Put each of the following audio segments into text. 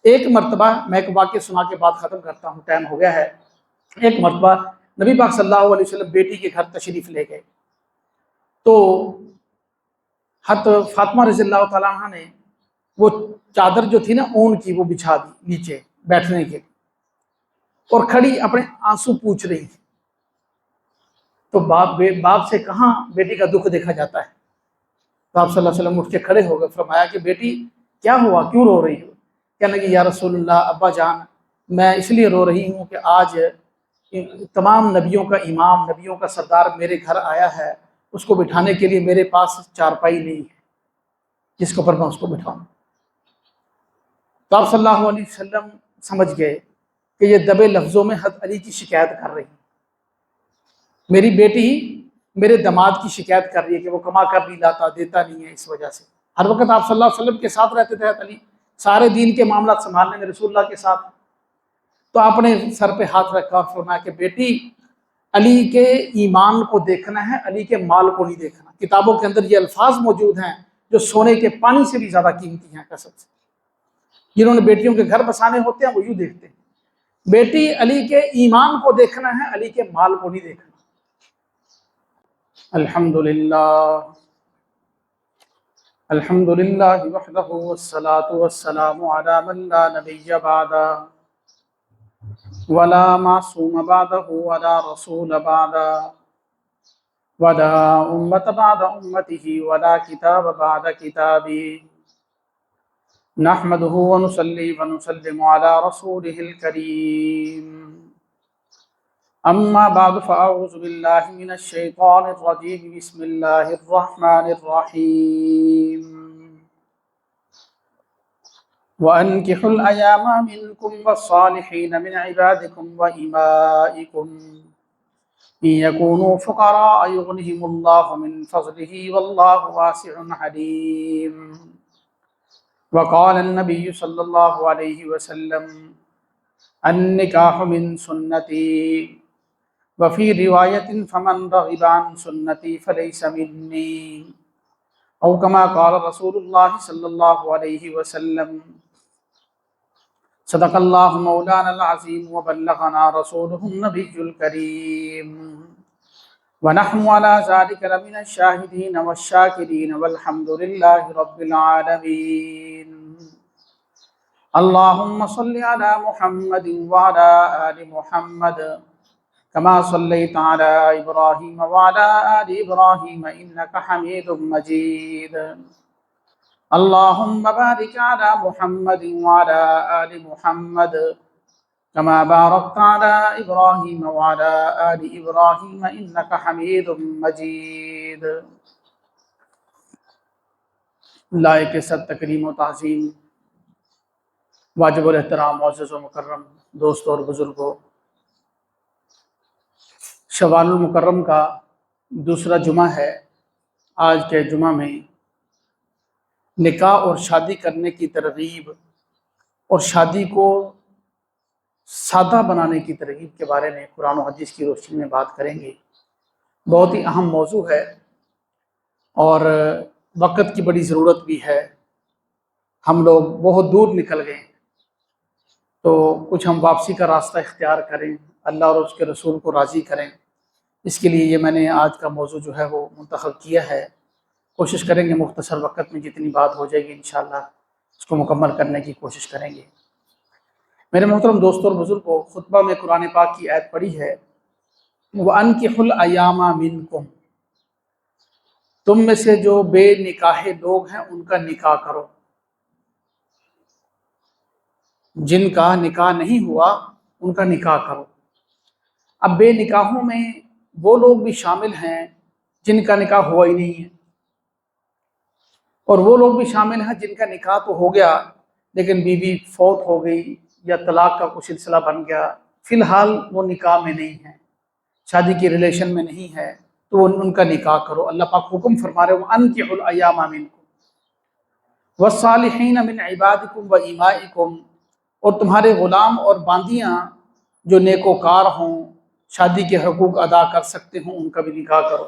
ایک مرتبہ میں ایک واقعہ سنا کے بعد ختم کرتا ہوں، ٹائم ہو گیا ہے۔ ایک مرتبہ نبی پاک صلی اللہ علیہ وسلم بیٹی کے گھر تشریف لے گئے، تو حضرت فاطمہ رضی اللہ تعالیٰ عنہ نے وہ چادر جو تھی نا اون کی وہ بچھا دی نیچے بیٹھنے کے، اور کھڑی اپنے آنسو پوچھ رہی تھی۔ تو باپ سے کہاں بیٹی کا دکھ دیکھا جاتا ہے، تو آپ صلی اللہ علیہ وسلم اٹھ کے کھڑے ہو گئے، فرمایا کہ بیٹی کیا ہوا، کیوں رو رہی ہو؟ کہنے لگی یا رسول اللہ ابا جان میں اس لیے رو رہی ہوں کہ آج تمام نبیوں کا امام، نبیوں کا سردار میرے گھر آیا ہے، اس کو بٹھانے کے لیے میرے پاس چارپائی نہیں ہے جس کے اوپر میں اس کو بٹھاؤں۔ تو آپ صلی اللہ علیہ وسلم سمجھ گئے کہ یہ دبے لفظوں میں حضرت علی کی شکایت کر رہی ہے، میری بیٹی میرے داماد کی شکایت کر رہی ہے کہ وہ کما کر نہیں لاتا، دیتا نہیں ہے، اس وجہ سے ہر وقت آپ صلی اللہ علیہ وسلم کے ساتھ رہتے تھے حضرت علی، سارے دین کے معاملات سنبھالنے میں رسول اللہ کے ساتھ۔ تو آپ نے سر پہ ہاتھ رکھا اور فرمایا کہ بیٹی علی کے ایمان کو دیکھنا ہے، علی کے مال کو نہیں دیکھنا۔ کتابوں کے اندر یہ الفاظ موجود ہیں جو سونے کے پانی سے بھی زیادہ قیمتی ہیں قسم سے۔ جنہوں نے بیٹیوں کے گھر بسانے ہوتے ہیں وہ یوں دیکھتے ہیں، بیٹی علی کے ایمان کو دیکھنا ہے، علی کے مال کو نہیں دیکھنا۔ الحمدللہ وحدہ والصلاة والسلام علی من لا نبی بعدہ ولا معصوم بعدہ ولا رسول بعدہ ولا امت بعد امتہ ولا کتاب بعد کتابہ نحمدہ ونصلی ونسلم علی رسولہ الکریم اما بعد فاعوذ باللہ من الشیطان الرجیم بسم اللہ الرحمن الرحیم وَأَنكِحُوا الْأَيَامَ مِنكُمْ وَالصَّالِحِينَ مِنْ عِبَادِكُمْ وَإِمَائِكُمْ إِنْ يَكُونُوا فُقَرَاءَ يُغْنِهِمُ اللَّهُ مِنْ فَضْلِهِ وَاللَّهُ وَاسِعٌ عَلِيمٌ وقال النبي صلى الله عليه وسلم النكاح من سنتي وفي رواية فمن رغب عن سنتي فليس مني أو كما قال رسول الله صلى الله عليه وسلم صدق الله مولانا العظيم وبلغنا رسوله النبي الكريم ونحن على ذلك لمن الشاهدين والشاكرين والحمد لله رب العالمين اللهم صل على محمد وعلى آل محمد كما صليت على إبراهيم وعلى آل إبراهيم إنك حميد مجيد اللهم بارك على محمد وعلى آل محمد كما باركت على إبراهيم وعلى آل إبراهيم إنك حميد مجيد۔ لائق صد تکریم و تعظیم، واجب الاحترام معزز و مکرم دوستوں اور بزرگوں، شوال المکرم کا دوسرا جمعہ ہے۔ آج کے جمعہ میں نکاح اور شادی کرنے کی ترغیب اور شادی کو سادہ بنانے کی ترغیب کے بارے میں قرآن و حدیث کی روشنی میں بات کریں گے۔ بہت ہی اہم موضوع ہے اور وقت کی بڑی ضرورت بھی ہے، ہم لوگ بہت دور نکل گئے تو کچھ ہم واپسی کا راستہ اختیار کریں، اللہ اور اس کے رسول کو راضی کریں، اس کے لیے یہ میں نے آج کا موضوع جو ہے وہ منتخب کیا ہے۔ کوشش کریں گے مختصر وقت میں جتنی بات ہو جائے گی انشاءاللہ اس کو مکمل کرنے کی کوشش کریں گے۔ میرے محترم دوستوں اور بزرگوں، خطبہ میں قرآن پاک کی آیت پڑھی ہے وَأَنكِحُوا الْأَيَامَ مِنكُمْ، تم میں سے جو بے نکاح لوگ ہیں ان کا نکاح کرو، جن کا نکاح نہیں ہوا ان کا نکاح کرو۔ اب بے نکاحوں میں وہ لوگ بھی شامل ہیں جن کا نکاح ہوا ہی نہیں ہے، اور وہ لوگ بھی شامل ہیں جن کا نکاح تو ہو گیا لیکن بیوی فوت ہو گئی یا طلاق کا کوئی سلسلہ بن گیا، فی الحال وہ نکاح میں نہیں ہے، شادی کی ریلیشن میں نہیں ہے، تو ان کا نکاح کرو۔ اللہ پاک حکم فرما رہے وَأَنكِحُوا الْأَيَامَ مِنكُمْ وَالصَّالِحِينَ مِنْ عِبَادِكُمْ وَإِمَائِكُمْ، اور تمہارے غلام اور باندیاں جو نیکوکار ہوں، شادی کے حقوق ادا کر سکتے ہوں، ان کا بھی نکاح کرو۔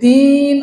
3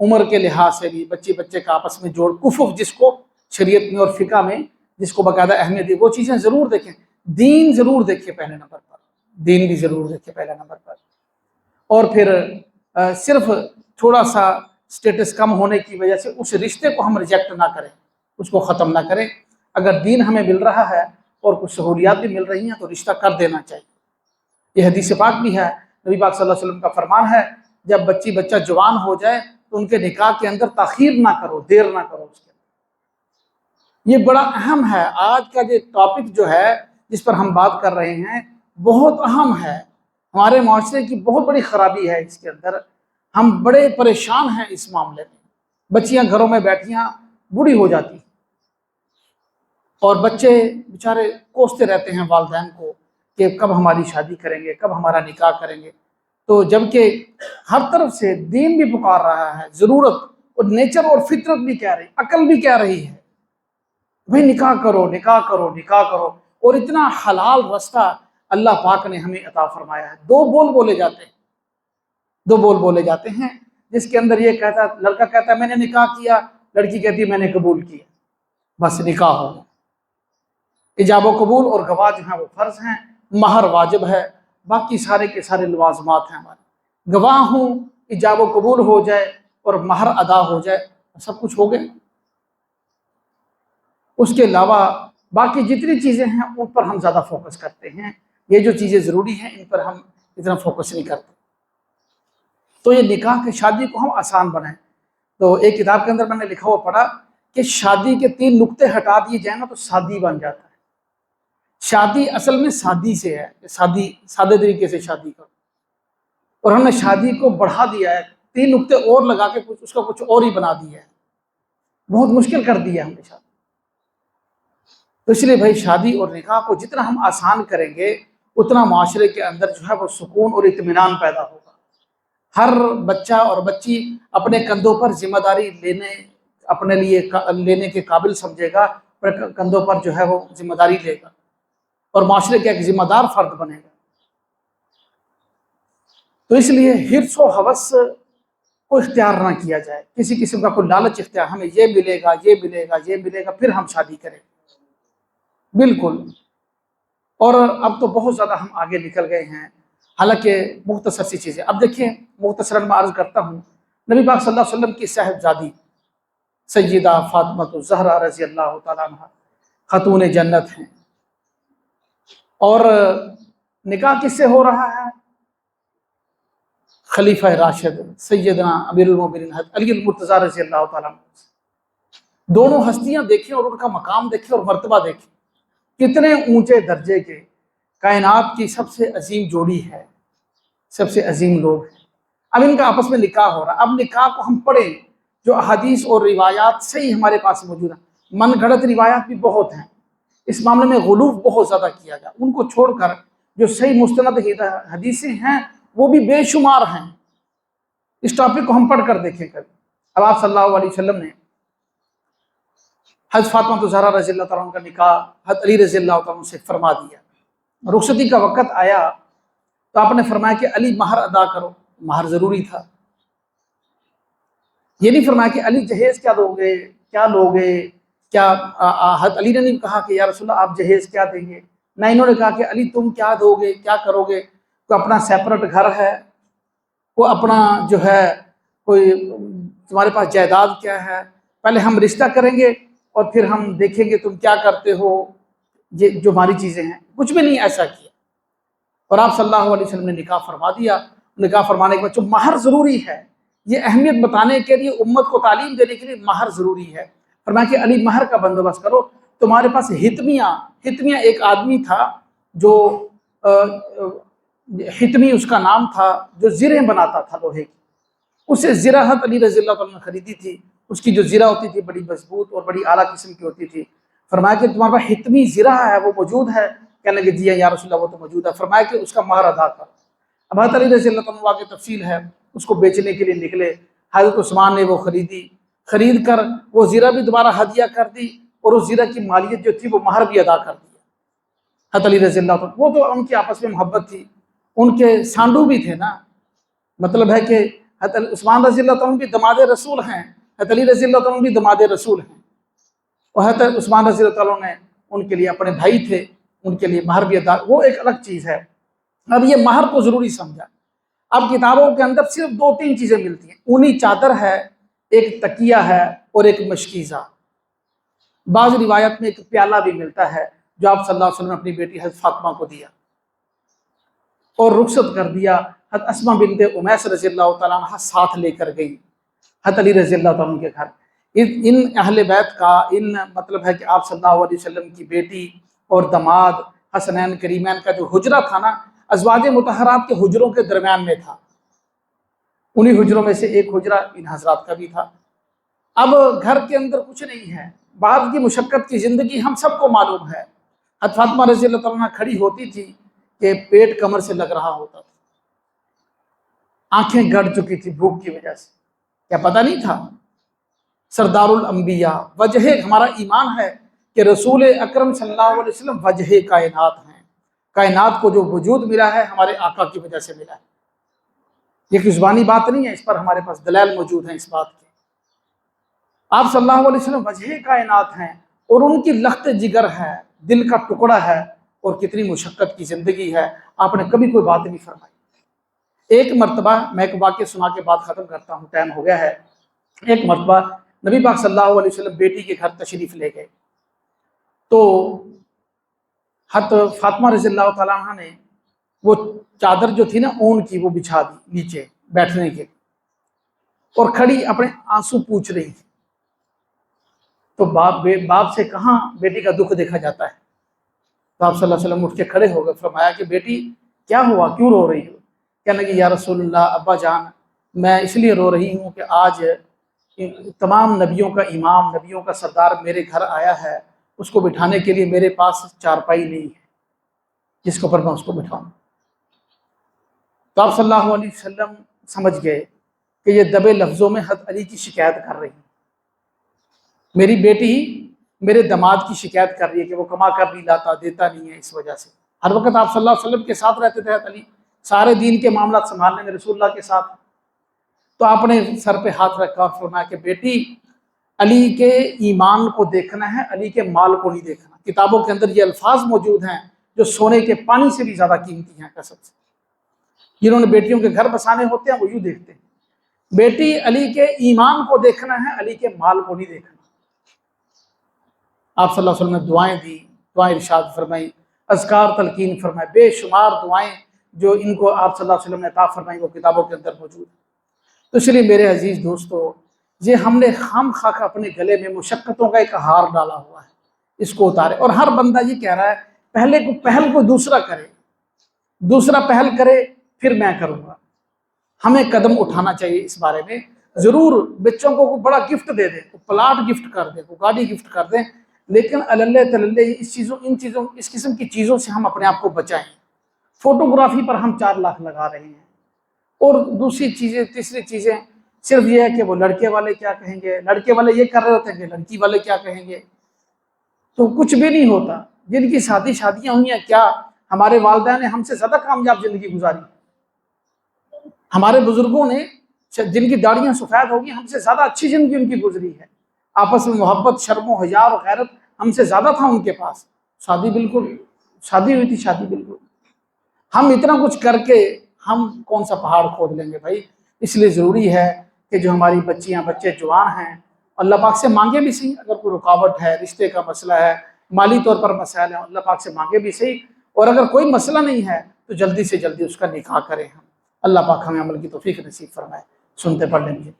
عمر کے لحاظ سے بھی بچے بچے کا آپس میں جوڑ، کفف جس کو شریعت میں اور فقہ میں جس کو باقاعدہ اہمیت ہے، وہ چیزیں ضرور دیکھیں. دین ضرور دیکھیں پہلے نمبر پر، دین بھی ضرور دیکھیں پہلے نمبر پر. اور پھر صرف تھوڑا سا سٹیٹس کم ہونے کی وجہ سے اس رشتے کو ہم ریجیکٹ نہ کریں، اس کو ختم نہ کریں. اگر دین ہمیں مل رہا ہے اور کچھ سہولیات بھی مل رہی ہیں تو رشتہ کر دینا چاہیے. یہ حدیث پاک بھی ہے، نبی پاک صلی اللہ علیہ وسلم کا فرمان ہے جب بچہ جوان ہو جائے تو ان کے نکاح کے اندر تاخیر نہ کرو، دیر نہ کرو اس کے. یہ بڑا اہم ہے. آج کا جو ٹاپک جو ہے جس پر ہم بات کر رہے ہیں بہت اہم ہے. ہمارے معاشرے کی بہت بڑی خرابی ہے اس کے اندر. ہم بڑے پریشان ہیں اس معاملے میں. بچیاں گھروں میں بیٹھیاں بوڑھی ہو جاتی ہیں اور بچے بیچارے کوستے رہتے ہیں والدین کو کہ کب ہماری شادی کریں گے، کب ہمارا نکاح کریں گے. تو جبکہ ہر طرف سے دین بھی پکار رہا ہے، ضرورت اور نیچر اور فطرت بھی کہہ رہی، عقل بھی کہہ رہی ہے بھائی نکاح کرو نکاح کرو نکاح کرو. اور اتنا حلال رستہ اللہ پاک نے ہمیں عطا فرمایا ہے. دو بول بولے جاتے ہیں جس کے اندر یہ کہتا ہے، لڑکا کہتا ہے میں نے نکاح کیا، لڑکی کہتی ہے میں نے قبول کیا. بس نکاح ہو گیا. ایجاب و قبول اور گواہ جو ہیں وہ فرض ہیں، مہر واجب ہے، باقی سارے کے سارے لوازمات ہیں ہمارے. گواہ ہوں، ایجاب و قبول ہو جائے اور مہر ادا ہو جائے، سب کچھ ہو گئے. اس کے علاوہ باقی جتنی چیزیں ہیں ان پر ہم زیادہ فوکس کرتے ہیں. یہ جو چیزیں ضروری ہیں ان پر ہم اتنا فوکس نہیں کرتے. تو یہ نکاح کی شادی کو ہم آسان بنائیں. تو ایک کتاب کے اندر میں نے لکھا ہوا پڑھا کہ شادی کے 3 نقطے ہٹا دیے جائیں نا تو شادی بن جاتا ہے. شادی اصل میں شادی سے ہے، سادے طریقے سے شادی کرو، اور ہم نے شادی کو بڑھا دیا ہے، 3 نقطے اور لگا کے اس کا کچھ اور ہی بنا دیا ہے. بہت مشکل کر دیا ہم نے شادی. تو اس لیے بھائی شادی اور نکاح کو جتنا ہم آسان کریں گے اتنا معاشرے کے اندر جو ہے وہ سکون اور اطمینان پیدا ہوگا. ہر بچہ اور بچی اپنے کندھوں پر ذمہ داری اپنے لیے لینے کے قابل سمجھے گا، اپنے کندھوں پر جو ہے وہ ذمہ داری لے گا اور معاشرے کا ایک ذمہ دار فرد بنے گا. تو اس لیے حرص و ہوس کو اختیار نہ کیا جائے، کسی قسم کا کوئی لالچ اختیار، ہمیں یہ ملے گا یہ ملے گا یہ ملے گا پھر ہم شادی کریں. بالکل. اور اب تو بہت زیادہ ہم آگے نکل گئے ہیں، حالانکہ مختصر سی چیزیں. اب دیکھیں مختصراً میں عرض کرتا ہوں، نبی پاک صلی اللہ علیہ وسلم کی صاحبزادی سیدہ فاطمہ الزہرا رضی اللہ تعالیٰ عنہ خاتون جنت ہیں. اور نکاح کس سے ہو رہا ہے؟ خلیفہ راشد سیدنا امیر المومنین حضرت علی المرتضیٰ رضی اللہ تعالیٰ عنہ. دونوں ہستیاں دیکھیں اور ان کا مقام دیکھیں اور مرتبہ دیکھیں، کتنے اونچے درجے کے، کائنات کی سب سے عظیم جوڑی ہے، سب سے عظیم لوگ ہیں. اب ان کا آپس میں نکاح ہو رہا ہے. اب نکاح کو ہم پڑھیں، جو احادیث اور روایات صحیح ہمارے پاس موجود ہیں. من گھڑت روایات بھی بہت ہیں، اس معاملے میں غلو بہت زیادہ کیا گیا. ان کو چھوڑ کر جو صحیح مستند حدیثیں ہیں وہ بھی بے شمار ہیں. اس ٹاپک کو ہم پڑھ کر دیکھیں کبھی. اب آپ صلی اللہ علیہ وسلم نے حضرت فاطمہ الزہرا رضی اللہ تعالیٰ عنہ کا نکاح حضرت علی رضی اللہ تعالیٰ عنہ سے فرما دیا. رخصتی کا وقت آیا تو آپ نے فرمایا کہ علی مہر ادا کرو. مہر ضروری تھا. یہ نہیں فرمایا کہ علی جہیز کیا دو گے، کیا لو گے، کیا حضرت علی نے نہیں کہا کہ یا رسول اللہ آپ جہیز کیا دیں گے. نہ انہوں نے کہا کہ علی تم کیا دو گے، کیا کرو گے. کوئی اپنا سیپریٹ گھر ہے، کوئی اپنا جو ہے کوئی تمہارے پاس جائیداد کیا ہے، پہلے ہم رشتہ کریں گے اور پھر ہم دیکھیں گے تم کیا کرتے ہو. یہ جو ہماری چیزیں ہیں کچھ بھی نہیں ایسا کیا. اور آپ صلی اللہ علیہ وسلم نے نکاح فرما دیا. نکاح فرمانے کے بعد جو مہر ضروری ہے، یہ اہمیت بتانے کے لیے، امت کو تعلیم دینے کے لیے مہر ضروری ہے. فرمایا کہ علی مہر کا بندوبست کرو. تمہارے پاس ہتمیہ ایک آدمی تھا جو ہتمی اس کا نام تھا، جو زرہیں بناتا تھا لوہے کی. اسے زرہ حضرت علی رضی اللہ عنہ نے خریدی تھی. اس کی جو زرہ ہوتی تھی بڑی مضبوط اور بڑی اعلیٰ قسم کی ہوتی تھی. فرمایا کہ تمہارے پاس ہتمی زرہ ہے، وہ موجود ہے؟ کہنے لگے جی یا رسول اللہ وہ تو موجود ہے. فرمایا کہ اس کا مہر ادا کر. اب حضرت علی رضی اللہ عنہ کی تفصیل ہے، اس کو بیچنے کے لیے نکلے. حضرت عثمان نے وہ خرید کر وہ زرہ بھی دوبارہ ہدیہ کر دی اور اس زرہ کی مالیت جو تھی وہ مہر بھی ادا کر دیا. حضرت علی رضی اللہ عنہ، وہ تو ان کی آپس میں محبت تھی، ان کے سانڈو بھی تھے نا. مطلب ہے کہ حضرت عثمان رضی اللہ تعالیٰ بھی دماد رسول ہیں، حضرت علی رضی اللہ تعالیٰ بھی دماد رسول ہیں، اور حضرت عثمان رضی اللہ تعالیٰ نے ان کے لیے اپنے بھائی تھے، ان کے لیے مہر بھی ادا، وہ ایک الگ چیز ہے۔ اب یہ مہر کو ضروری سمجھا۔ اب کتابوں کے اندر صرف 2-3 چیزیں ملتی ہیں، اونی چادر ہے، ایک تکیہ ہے، اور ایک مشکیزہ۔ بعض روایت میں ایک پیالہ بھی ملتا ہے جو آپ صلی اللہ علیہ وسلم نے اپنی بیٹی حضرت فاطمہ کو دیا اور رخصت کر دیا۔ حضرت اسماء بنت امیس رضی اللہ تعالیٰ عنہ ساتھ لے کر گئی حضرت علی رضی اللہ تعالیٰ عنہ کے گھر۔ ان اہل بیت کا مطلب ہے کہ آپ صلی اللہ علیہ وسلم کی بیٹی اور دماد حسنین کریمین کا جو حجرہ تھا نا، ازواج مطہرات کے حجروں کے درمیان میں تھا، انہی حجروں میں سے ایک حجرہ ان حضرات کا بھی تھا۔ اب گھر کے اندر کچھ نہیں ہے، بعد کی مشقت کی زندگی ہم سب کو معلوم ہے۔ حضرت فاطمہ رضی اللہ تعالیٰ عنہ کھڑی ہوتی تھی کہ پیٹ کمر سے لگ رہا ہوتا تھا، آنکھیں گڑ چکی تھی بھوک کی وجہ سے، کیا پتہ نہیں تھا؟ سردار الانبیاء، وجہ ہمارا ایمان ہے کہ رسول اکرم صلی اللہ علیہ وسلم وجہ کائنات ہیں، کائنات کو جو وجود ملا ہے ہمارے آقا کی وجہ سے ملا ہے۔ یہ کوئی زبانی بات نہیں ہے، اس پر ہمارے پاس دلائل موجود ہیں اس بات کے۔ آپ صلی اللہ علیہ وسلم وجہ کائنات ہیں، اور ان کی لخت جگر ہے، دل کا ٹکڑا ہے، اور کتنی مشقت کی زندگی ہے، آپ نے کبھی کوئی بات نہیں فرمائی۔ ایک مرتبہ میں ایک واقعہ سنا کے بات ختم کرتا ہوں، ٹائم ہو گیا ہے۔ ایک مرتبہ نبی پاک صلی اللہ علیہ وسلم بیٹی کے گھر تشریف لے گئے، تو حضرت فاطمہ رضی اللہ تعالیٰ عنہ نے وہ چادر جو تھی نا اون کی، وہ بچھا دی نیچے بیٹھنے کے، اور کھڑی اپنے آنسو پوچھ رہی تھی۔ تو باپ سے کہاں بیٹی کا دکھ دیکھا جاتا ہے، تو آپ صلی اللہ علیہ وسلم اٹھ کے کھڑے ہو گئے، فرمایا کہ بیٹی کیا ہوا، کیوں رو رہی ہو؟ کہنے لگی یا رسول اللہ، ابا جان میں اس لیے رو رہی ہوں کہ آج تمام نبیوں کا امام، نبیوں کا سردار میرے گھر آیا ہے، اس کو بٹھانے کے لیے میرے پاس چارپائی نہیں ہے جس کے اوپر میں اس کو بٹھاؤں۔ تو آپ صلی اللہ علیہ وسلم سمجھ گئے کہ یہ دبے لفظوں میں حضرت علی کی شکایت کر رہی ہے، میری بیٹی میرے دماد کی شکایت کر رہی ہے کہ وہ کما کر نہیں لاتا، دیتا نہیں ہے، اس وجہ سے۔ ہر وقت آپ صلی اللہ علیہ وسلم کے ساتھ رہتے تھے حضرت علی، سارے دین کے معاملات سنبھالنے میں رسول اللہ کے ساتھ۔ تو آپ نے سر پہ ہاتھ رکھا اور فرمایا کہ بیٹی علی کے ایمان کو دیکھنا ہے، علی کے مال کو نہیں دیکھنا۔ کتابوں کے اندر یہ الفاظ موجود ہیں جو سونے کے پانی سے بھی زیادہ قیمتی ہیں قسم سے۔ جنہوں نے بیٹیوں کے گھر بسانے ہوتے ہیں وہ یوں دیکھتے ہیں، بیٹی علی کے ایمان کو دیکھنا ہے، علی کے مال کو نہیں دیکھنا۔ آپ صلی اللہ علیہ وسلم نے دعائیں دی، دعائیں ارشاد فرمائی، اذکار تلقین فرمائے، بے شمار دعائیں جو ان کو آپ صلی اللہ علیہ وسلم نے عطا فرمائی وہ کتابوں کے اندر موجود ہیں۔ تو اس لیے میرے عزیز دوستو، یہ ہم نے خام خواہ اپنے گلے میں مشقتوں کا ایک ہار ڈالا ہوا ہے، اس کو اتارے۔ اور ہر بندہ یہ کہہ رہا ہے پہل کو دوسرا کرے، دوسرا پہل کرے پھر میں کروں گا۔ ہمیں قدم اٹھانا چاہیے اس بارے میں۔ ضرور بچوں کو بڑا گفٹ دے دیں، پلاٹ گفٹ کر دیں، گاڑی گفٹ کر دیں، لیکن اللہ تللہ اس قسم کی چیزوں سے ہم اپنے آپ کو بچائیں۔ فوٹوگرافی پر ہم 4 لاکھ لگا رہے ہیں، اور دوسری چیزیں، تیسری چیزیں صرف یہ ہے کہ وہ لڑکے والے کیا کہیں گے، لڑکے والے یہ کر رہے ہوتے ہیں کہ لڑکی والے کیا کہیں گے، تو کچھ بھی نہیں ہوتا۔ جن کی شادیاں ہوئی ہیں، کیا ہمارے والدین نے ہم سے زیادہ کامیاب زندگی گزاری؟ ہمارے بزرگوں نے جن کی داڑیاں سفید ہوگی ہم سے زیادہ اچھی زندگی ان کی گزری ہے، آپس میں محبت، شرم و حیا اور غیرت ہم سے زیادہ تھا ان کے پاس۔ شادی ہوئی تھی، شادی بالکل۔ ہم اتنا کچھ کر کے ہم کون سا پہاڑ کھود لیں گے بھائی؟ اس لیے ضروری ہے کہ جو ہماری بچیاں بچے جوان ہیں، اللہ پاک سے مانگے بھی صحیح، اگر کوئی رکاوٹ ہے، رشتے کا مسئلہ ہے، مالی طور پر مسائل ہیں، اللہ پاک سے مانگے بھی صحیح، اور اگر کوئی مسئلہ نہیں ہے تو جلدی سے جلدی اس کا نکاح کریں ہم۔ اللہ پاک ہمیں عمل کی توفیق نصیب فرمائے۔ سنتے پڑھ لیں گے۔